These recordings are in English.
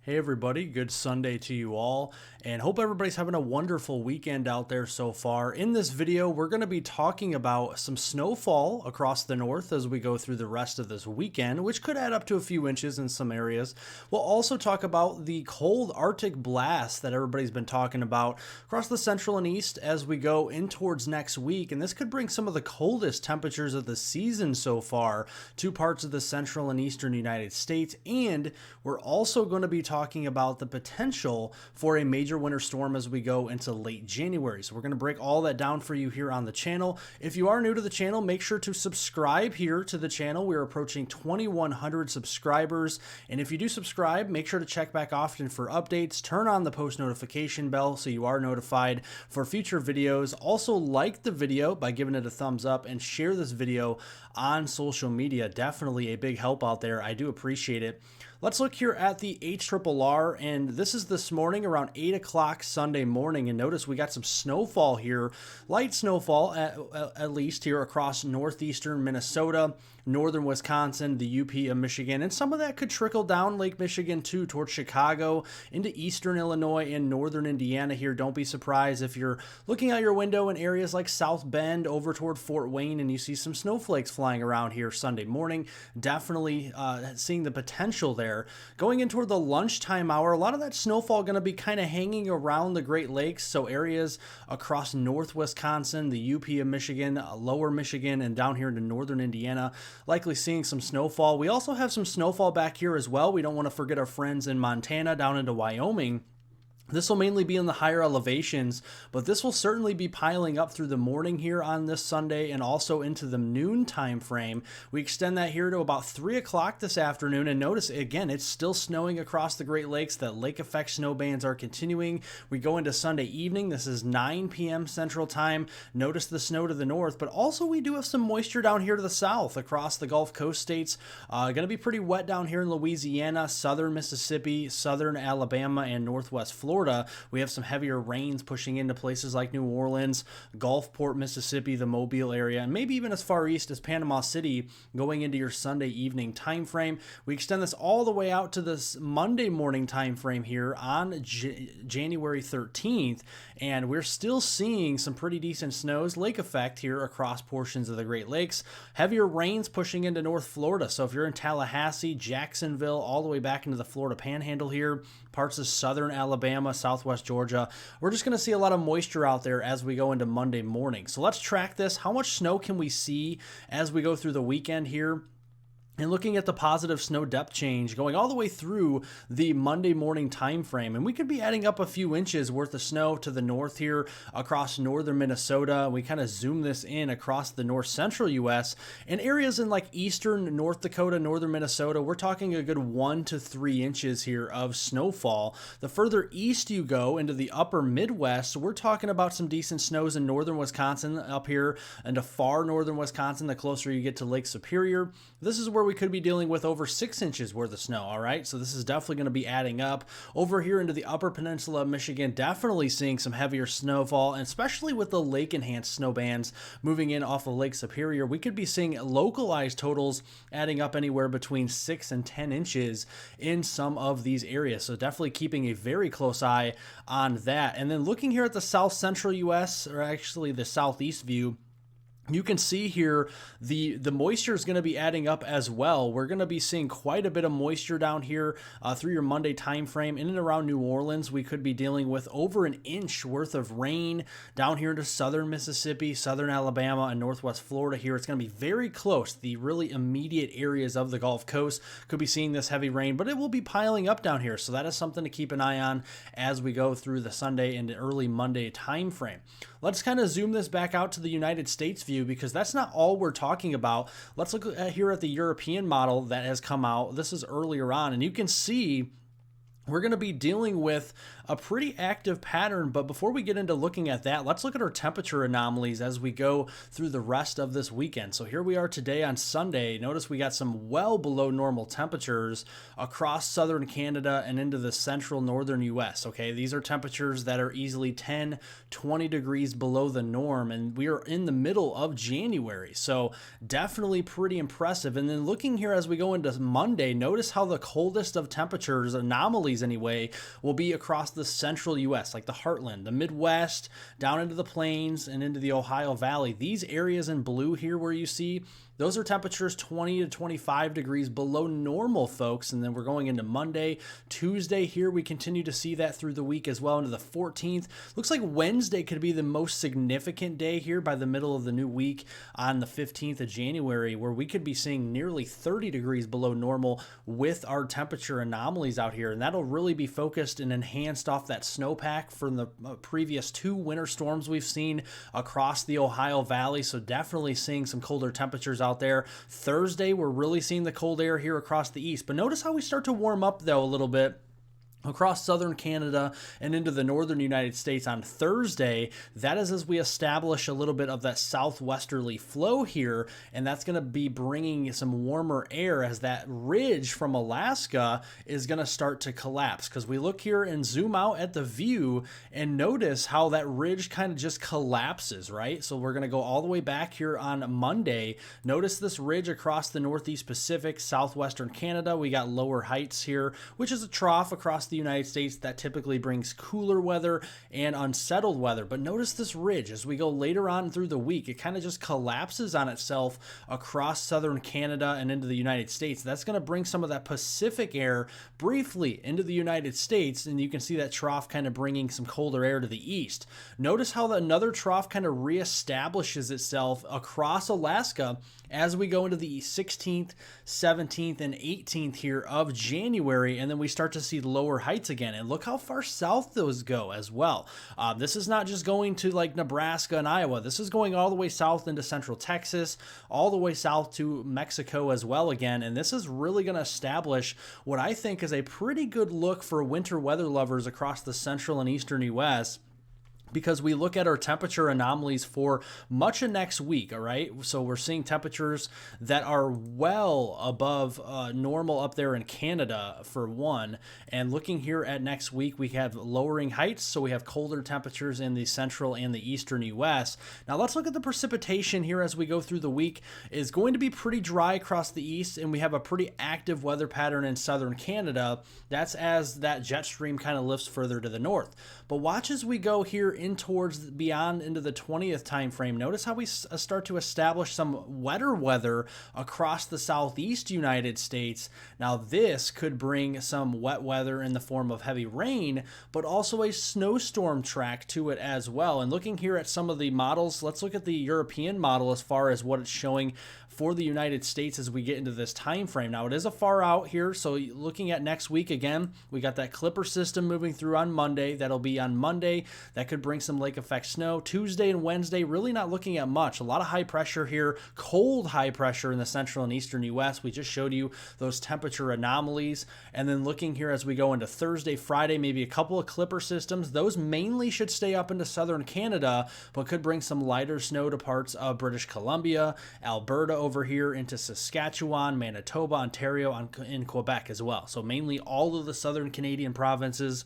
Hey everybody, good Sunday to you all, and hope everybody's having a wonderful weekend out there so far. In this video, we're going to be talking about some snowfall across the north as we go through the rest of this weekend, which could add up to a few inches in some areas. We'll also talk about the cold Arctic blast that everybody's been talking about across the central and east as we go in towards next week, and this could bring some of the coldest temperatures of the season so far to parts of the central and eastern United States, and we're also going to be talking about the potential for a major winter storm as we go into late January. So we're going to break all that down for you here on the channel. If you are new to the channel, make sure to subscribe here to the channel. We're approaching 2,100 subscribers. And if you do subscribe, make sure to check back often for updates. Turn on the post notification bell so you are notified for future videos. Also like the video by giving it a thumbs up and share this video on social media. Definitely a big help out there. I do appreciate it. Let's look here at the HRRR, and this is this morning around 8 o'clock Sunday morning, and notice we got some snowfall here, light snowfall at least here across northeastern Minnesota, northern Wisconsin, the UP of Michigan, and some of that could trickle down Lake Michigan too towards Chicago, into eastern Illinois and northern Indiana here. Don't be surprised if you're looking out your window in areas like South Bend over toward Fort Wayne and you see some snowflakes flying around here Sunday morning. Definitely seeing the potential there. Going in toward the lunchtime hour, a lot of that snowfall going to be kind of hanging around the Great Lakes, so areas across north Wisconsin, the UP of Michigan, lower Michigan, and down here into northern Indiana, likely seeing some snowfall. We also have some snowfall back here as well. We don't want to forget our friends in Montana, down into Wyoming. This will mainly be in the higher elevations, but this will certainly be piling up through the morning here on this Sunday and also into the noon time frame. We extend that here to about 3 o'clock this afternoon, and notice again, it's still snowing across the Great Lakes. The lake effect snow bands are continuing. We go into Sunday evening. This is 9 p.m. Central Time. Notice the snow to the north, but also we do have some moisture down here to the south across the Gulf Coast states. Going to be pretty wet down here in Louisiana, southern Mississippi, southern Alabama, and northwest Florida. We have some heavier rains pushing into places like New Orleans, Gulfport, Mississippi, the Mobile area, and maybe even as far east as Panama City going into your Sunday evening time frame. We extend this all the way out to this Monday morning time frame here on January 13th, and we're still seeing some pretty decent snows, lake effect here across portions of the Great Lakes. Heavier rains pushing into North Florida, so if you're in Tallahassee, Jacksonville, all the way back into the Florida Panhandle here, parts of southern Alabama, southwest Georgia, we're just going to see a lot of moisture out there as we go into Monday morning. So let's track this. How much snow can we see as we go through the weekend here? And looking at the positive snow depth change going all the way through the Monday morning time frame, and we could be adding up a few inches worth of snow to the north here across northern Minnesota. We kind of zoom this in across the north central U.S. and areas in like eastern North Dakota, northern Minnesota. We're talking a good 1 to 3 inches here of snowfall. The further east you go into the upper Midwest, we're talking about some decent snows in northern Wisconsin up here into far northern Wisconsin. The closer you get to Lake Superior, this is where we could be dealing with over 6 inches worth of snow. All right, so this is definitely going to be adding up. Over here into the upper peninsula of Michigan, definitely seeing some heavier snowfall, and especially with the lake enhanced snow bands moving in off of Lake Superior, we could be seeing localized totals adding up anywhere between 6 and 10 inches in some of these areas. So definitely keeping a very close eye on that. And then looking here at the south central US, or actually the southeast view, you can see here the moisture is going to be adding up as well. We're going to be seeing quite a bit of moisture down here through your Monday time frame. In and around New Orleans, we could be dealing with over an inch worth of rain down here into southern Mississippi, southern Alabama, and northwest Florida here. It's going to be very close. The really immediate areas of the Gulf Coast could be seeing this heavy rain, but it will be piling up down here. So that is something to keep an eye on as we go through the Sunday and early Monday time frame. Let's kind of zoom this back out to the United States view, because that's not all we're talking about. Let's look at here at the European model that has come out. This is earlier on, and you can see we're going to be dealing with a pretty active pattern. But before we get into looking at that, let's look at our temperature anomalies as we go through the rest of this weekend. So here we are today on Sunday. Notice we got some well below normal temperatures across southern Canada and into the central northern US. Okay, these are temperatures that are easily 10, 20 degrees below the norm, and we are in the middle of January. So definitely pretty impressive. And then looking here as we go into Monday, notice how the coldest of temperatures anomalies anomalies anyway, will be across the central U.S., like the heartland, the Midwest, down into the plains, and into the Ohio Valley. These areas in blue here where you see, those are temperatures 20 to 25 degrees below normal, folks. And then we're going into Monday, Tuesday here. We continue to see that through the week as well into the 14th. Looks like Wednesday could be the most significant day here by the middle of the new week on the 15th of January, where we could be seeing nearly 30 degrees below normal with our temperature anomalies out here. And that'll really be focused and enhanced off that snowpack from the previous 2 winter storms we've seen across the Ohio Valley. So definitely seeing some colder temperatures out there. Thursday, we're really seeing the cold air here across the east. But notice how we start to warm up, though, a little bit across southern Canada and into the northern United States on Thursday. That is as we establish a little bit of that southwesterly flow here, and that's going to be bringing some warmer air as that ridge from Alaska is going to start to collapse. Because we look here and zoom out at the view and notice how that ridge kind of just collapses, right? So we're going to go all the way back here on Monday. Notice this ridge across the Northeast Pacific, southwestern Canada. We got lower heights here, which is a trough across the United States that typically brings cooler weather and unsettled weather. But notice this ridge as we go later on through the week, it kind of just collapses on itself across southern Canada and into the United States. That's going to bring some of that Pacific air briefly into the United States, and you can see that trough kind of bringing some colder air to the east. Notice how another trough kind of reestablishes itself across Alaska as we go into the 16th, 17th, and 18th here of January, and then we start to see lower heights again. And look how far south those go as well. This is not just going to like Nebraska and Iowa. This is going all the way south into central Texas, all the way south to Mexico as well again. And this is really going to establish what I think is a pretty good look for winter weather lovers across the central and eastern U.S., because we look at our temperature anomalies for much of next week, all right? So we're seeing temperatures that are well above normal up there in Canada for one. And looking here at next week, we have lowering heights, so we have colder temperatures in the central and the eastern U.S. Now let's look at the precipitation here as we go through the week. It's going to be pretty dry across the east, and we have a pretty active weather pattern in southern Canada. That's as that jet stream kind of lifts further to the north. But watch as we go here in towards beyond into the 20th time frame. Notice how we start to establish some wetter weather across the southeast United States. Now this could bring some wet weather in the form of heavy rain, but also a snowstorm track to it as well. And looking here at some of the models, let's look at the European model as far as what it's showing for the United States as we get into this time frame. Now it is a far out here, so looking at next week again, we got that Clipper system moving through on Monday. That'll be on Monday. That could bring some lake effect snow. Tuesday and Wednesday, really not looking at much. A lot of high pressure here, cold high pressure in the central and eastern U.S. We just showed you those temperature anomalies. And then looking here as we go into Thursday, Friday, maybe a couple of Clipper systems. Those mainly should stay up into southern Canada, but could bring some lighter snow to parts of British Columbia, Alberta, over here into Saskatchewan, Manitoba, Ontario, and Quebec as well. So mainly all of the southern Canadian provinces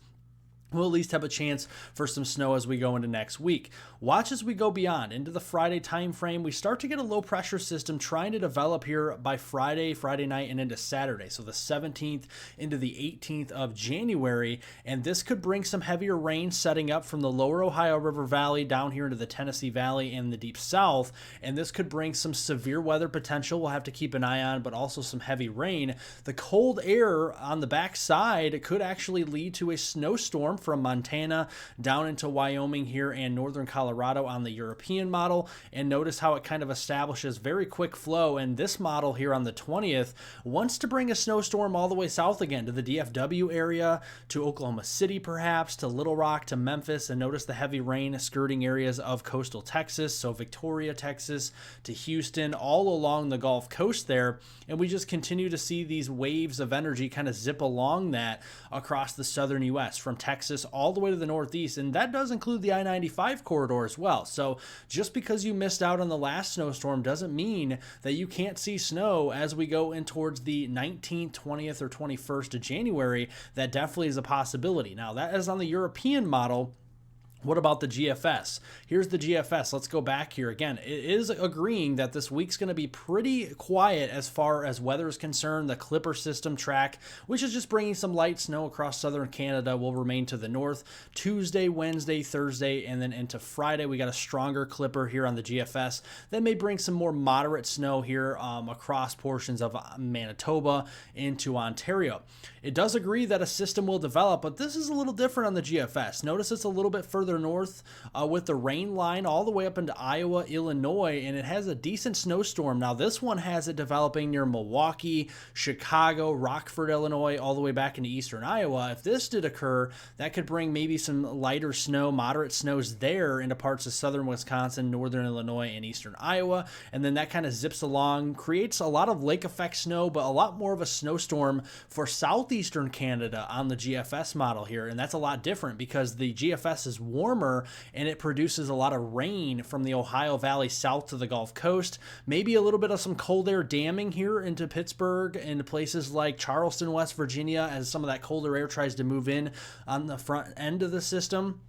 we'll at least have a chance for some snow as we go into next week. Watch as we go beyond into the Friday time frame. We start to get a low pressure system trying to develop here by Friday night, and into Saturday. So the 17th into the 18th of January. And this could bring some heavier rain setting up from the lower Ohio River Valley down here into the Tennessee Valley and the deep south. And this could bring some severe weather potential we'll have to keep an eye on, but also some heavy rain. The cold air on the backside could actually lead to a snowstorm from Montana down into Wyoming here and northern Colorado on the European model. And notice how it kind of establishes very quick flow. And this model here on the 20th wants to bring a snowstorm all the way south again to the DFW area, to Oklahoma City perhaps, to Little Rock, to Memphis. And notice the heavy rain skirting areas of coastal Texas, so Victoria, Texas, to Houston, all along the Gulf Coast there. And we just continue to see these waves of energy kind of zip along that across the southern U.S. from Texas all the way to the northeast, and that does include the I-95 corridor as well. So just because you missed out on the last snowstorm doesn't mean that you can't see snow as we go in towards the 19th, 20th, or 21st of January. That definitely is a possibility. Now that is on the European model. What about the GFS? Here's the GFS. Let's go back here again. It is agreeing that this week's going to be pretty quiet as far as weather is concerned. The Clipper system track, which is just bringing some light snow across southern Canada, will remain to the north. Tuesday, Wednesday, Thursday, and then into Friday, we got a stronger Clipper here on the GFS that may bring some more moderate snow here across portions of Manitoba into Ontario. It does agree that a system will develop, but this is a little different on the GFS. Notice it's a little bit further north with the rain line all the way up into Iowa, Illinois, and it has a decent snowstorm. Now this one has it developing near Milwaukee, Chicago, Rockford, Illinois, all the way back into eastern Iowa. If this did occur, that could bring maybe some lighter snow, moderate snows there into parts of southern Wisconsin, northern Illinois, and eastern Iowa, and then that kind of zips along, creates a lot of lake effect snow, but a lot more of a snowstorm for southeastern Canada on the GFS model here, and that's a lot different because the GFS is warmer and it produces a lot of rain from the Ohio Valley south to the Gulf Coast. Maybe a little bit of some cold air damming here into Pittsburgh and places like Charleston, West Virginia, as some of that colder air tries to move in on the front end of the system.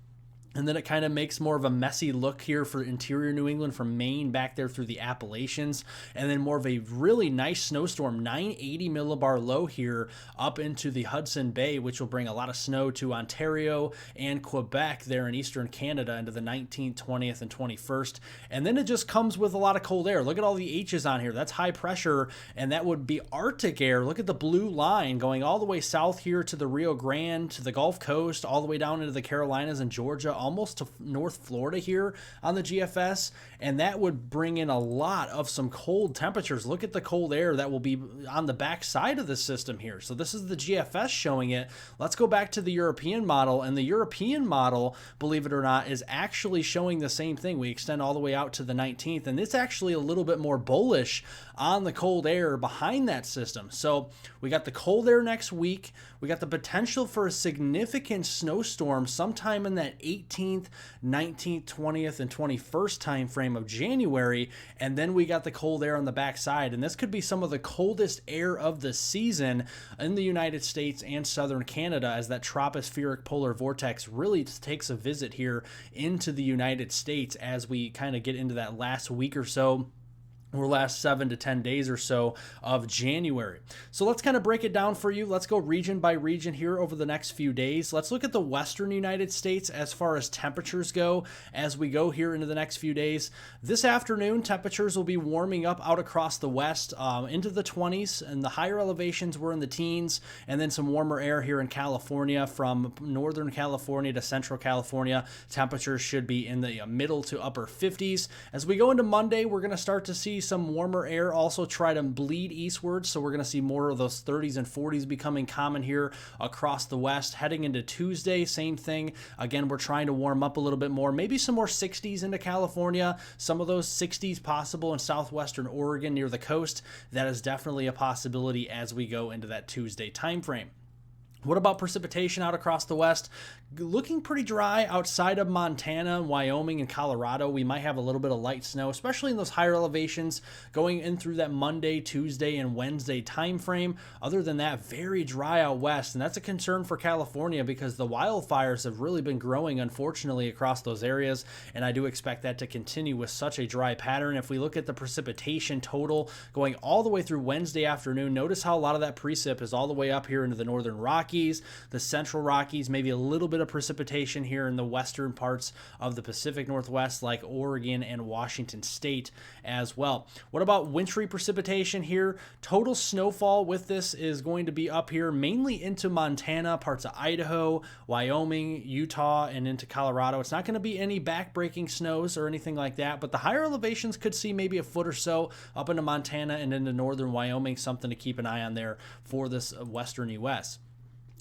And then it kind of makes more of a messy look here for interior New England from Maine back there through the Appalachians. And then more of a really nice snowstorm, 980 millibar low here up into the Hudson Bay, which will bring a lot of snow to Ontario and Quebec there in eastern Canada into the 19th, 20th, and 21st. And then it just comes with a lot of cold air. Look at all the H's on here. That's high pressure, and that would be Arctic air. Look at the blue line going all the way south here to the Rio Grande, to the Gulf Coast, all the way down into the Carolinas and Georgia, almost to North Florida here on the GFS, and that would bring in a lot of some cold temperatures. Look at the cold air that will be on the back side of the system here. So this is the GFS showing it. Let's go back to the European model, and the European model, believe it or not, is actually showing the same thing. We extend all the way out to the 19th, and it's actually a little bit more bullish on the cold air behind that system. So we got the cold air next week. We got the potential for a significant snowstorm sometime in that 18th, 19th, 20th, and 21st time frame of January, and then we got the cold air on the backside, and this could be some of the coldest air of the season in the United States and southern Canada as that tropospheric polar vortex really takes a visit here into the United States as we kind of get into that last week or so, or last 7 to 10 days or so of January. So let's kind of break it down for you. Let's go region by region here over the next few days. Let's look at the western United States as far as temperatures go as we go here into the next few days. This afternoon, temperatures will be warming up out across the west into the 20s, and the higher elevations were in the teens, and then some warmer air here in California from northern California to central California. Temperatures should be in the middle to upper 50s. As we go into Monday, we're going to start to see some warmer air also try to bleed eastward, so we're going to see more of those 30s and 40s becoming common here across the west. Heading into Tuesday, same thing. Again, we're trying to warm up a little bit more, maybe some more 60s into California, some of those 60s possible in southwestern Oregon near the coast. That is definitely a possibility as we go into that Tuesday time frame. What about precipitation out across the west? Looking pretty dry outside of Montana, Wyoming, and Colorado. We might have a little bit of light snow, especially in those higher elevations going in through that Monday, Tuesday, and Wednesday time frame. Other than that, very dry out west, and that's a concern for California because the wildfires have really been growing, unfortunately, across those areas, and I do expect that to continue with such a dry pattern. If we look at the precipitation total going all the way through Wednesday afternoon, notice how a lot of that precip is all the way up here into the northern Rockies, the central Rockies, maybe a little bit of precipitation here in the western parts of the Pacific Northwest like Oregon and Washington State as well. What about wintry precipitation here? Total snowfall with this is going to be up here mainly into Montana, parts of Idaho, Wyoming, Utah, and into Colorado. It's not going to be any back-breaking snows or anything like that, but the higher elevations could see maybe a foot or so up into Montana and into northern Wyoming, something to keep an eye on there for this western U.S.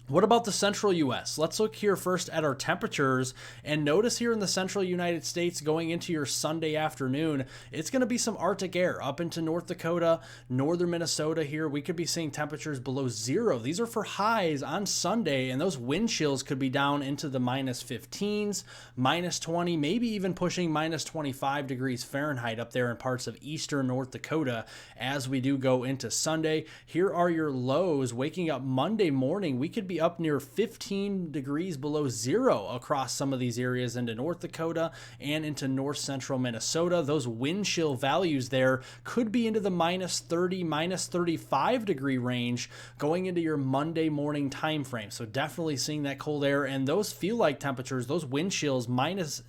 What about the central U.S.? Let's look here first at our temperatures, and notice here in the central United States going into your Sunday afternoon, it's going to be some Arctic air up into North Dakota, northern Minnesota here. We could be seeing temperatures below zero. These are for highs on Sunday, and those wind chills could be down into the minus 15s, minus 20, maybe even pushing minus 25 degrees Fahrenheit up there in parts of eastern North Dakota as we do go into Sunday. Here are your lows. Waking up Monday morning, we could be be up near 15 degrees below zero across some of these areas into North Dakota and into north central Minnesota. Those wind chill values there could be into the minus 30, minus 35 degree range going into your Monday morning time frame. So definitely seeing that cold air, and those feel like temperatures, those wind chills minus,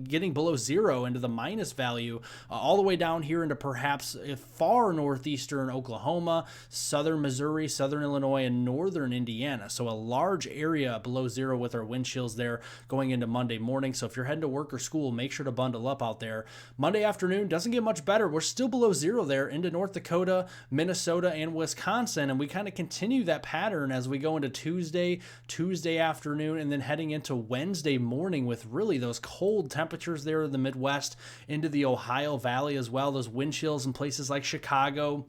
getting below zero into the minus value, all the way down here into perhaps far northeastern Oklahoma, southern Missouri, southern Illinois, and northern Indiana. So a large area below zero with our wind chills there going into Monday morning. So if you're heading to work or school, make sure to bundle up out there. Monday afternoon doesn't get much better. We're still below zero there into North Dakota, Minnesota, and Wisconsin, and we kind of continue that pattern as we go into Tuesday afternoon, and then heading into Wednesday morning with really those cold temperatures there in the Midwest into the Ohio Valley as well. Those wind chills in places like Chicago,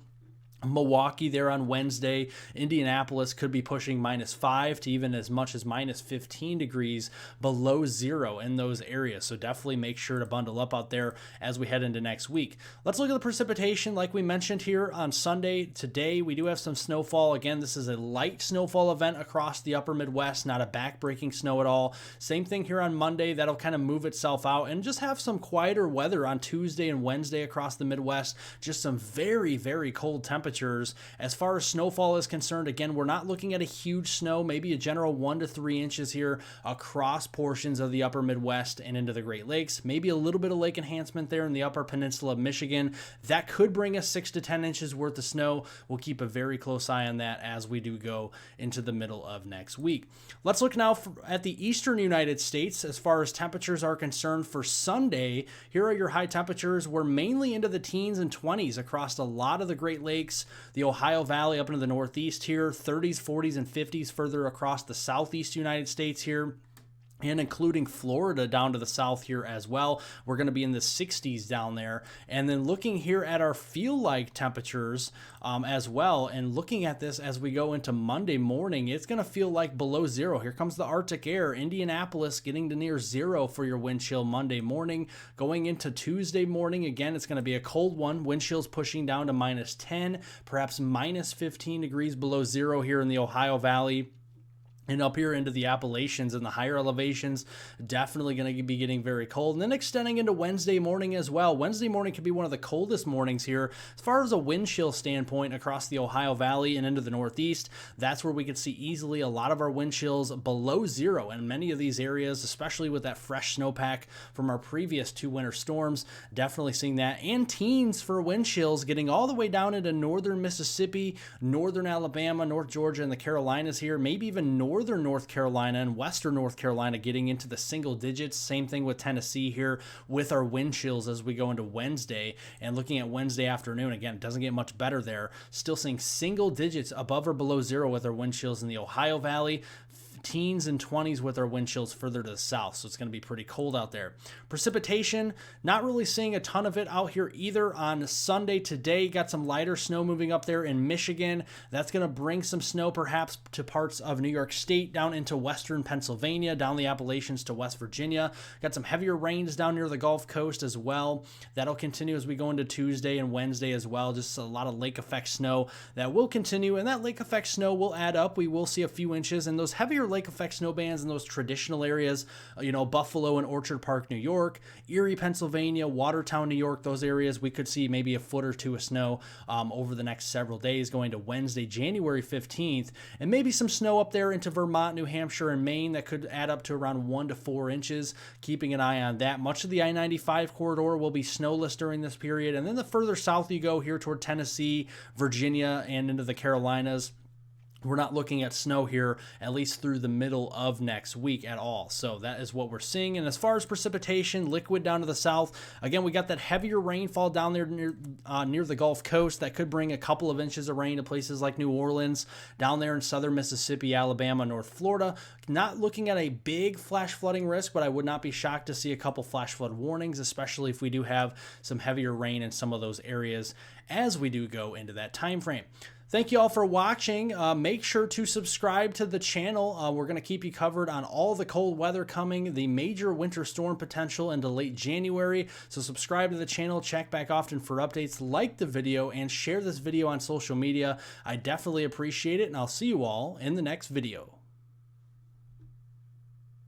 Milwaukee there on Wednesday. Indianapolis could be pushing minus 5 to even as much as minus 15 degrees below zero in those areas. So definitely make sure to bundle up out there as we head into next week. Let's look at the precipitation like we mentioned here on Sunday. Today we do have some snowfall. Again, this is a light snowfall event across the upper Midwest, not a back-breaking snow at all. Same thing here on Monday. That'll kind of move itself out and just have some quieter weather on Tuesday and Wednesday across the Midwest. Just some very, very cold temperatures. As far as snowfall is concerned, again, we're not looking at a huge snow, maybe a general 1 to 3 inches here across portions of the upper Midwest and into the Great Lakes. Maybe a little bit of lake enhancement there in the upper peninsula of Michigan. That could bring us 6 to 10 inches worth of snow. We'll keep a very close eye on that as we do go into the middle of next week. Let's look now at the eastern United States as far as temperatures are concerned for Sunday. Here are your high temperatures. We're mainly into the teens and 20s across a lot of the Great Lakes, the Ohio Valley up into the northeast here, 30s, 40s, and 50s further across the southeast United States here, and including Florida down to the south here as well. We're going to be in the 60s down there. And then looking here at our feel-like temperatures as well, and looking at this as we go into Monday morning, it's going to feel like below zero. Here comes the Arctic air. Indianapolis getting to near zero for your wind chill Monday morning. Going into Tuesday morning, again, it's going to be a cold one. Wind chills pushing down to minus 10, perhaps minus 15 degrees below zero here in the Ohio Valley. And up here into the Appalachians and the higher elevations, definitely going to be getting very cold. And then extending into Wednesday morning as well. Wednesday morning could be one of the coldest mornings here. As far as a wind chill standpoint across the Ohio Valley and into the Northeast, that's where we could see easily a lot of our wind chills below zero in many of these areas, especially with that fresh snowpack from our previous 2 winter storms. Definitely seeing that. And teens for wind chills getting all the way down into northern Mississippi, northern Alabama, North Georgia, and the Carolinas here, maybe even northern North Carolina and western North Carolina getting into the single digits. Same thing with Tennessee here with our wind chills as we go into Wednesday. And looking at Wednesday afternoon, again, it doesn't get much better there. Still seeing single digits above or below zero with our wind chills in the Ohio Valley. Teens and 20s with our wind chills further to the south, so it's going to be pretty cold out there. Precipitation, not really seeing a ton of it out here either on Sunday. Today, got some lighter snow moving up there in Michigan. That's going to bring some snow perhaps to parts of New York State, down into western Pennsylvania, down the Appalachians to West Virginia. Got some heavier rains down near the Gulf Coast as well. That'll continue as we go into Tuesday and Wednesday as well. Just a lot of lake effect snow that will continue, and that lake effect snow will add up. We will see a few inches, and those heavier lake effect snow bands in those traditional areas, Buffalo and Orchard Park, New York, Erie, Pennsylvania, Watertown, New York, those areas, we could see maybe a foot or two of snow over the next several days going to Wednesday, January 15th, and maybe some snow up there into Vermont, New Hampshire, and Maine that could add up to around 1 to 4 inches. Keeping an eye on that. Much of the I-95 corridor will be snowless during this period, and then the further south you go here toward Tennessee, Virginia, and into the Carolinas, we're not looking at snow here, at least through the middle of next week at all. So that is what we're seeing. And as far as precipitation, liquid down to the south, again, we got that heavier rainfall down there near the Gulf Coast that could bring a couple of inches of rain to places like New Orleans, down there in southern Mississippi, Alabama, North Florida. Not looking at a big flash flooding risk, but I would not be shocked to see a couple flash flood warnings, especially if we do have some heavier rain in some of those areas as we do go into that time frame. Thank you all for watching. Make sure to subscribe to the channel. We're going to keep you covered on all the cold weather coming, the major winter storm potential into late January. So subscribe to the channel, check back often for updates, like the video, and share this video on social media. I definitely appreciate it, and I'll see you all in the next video.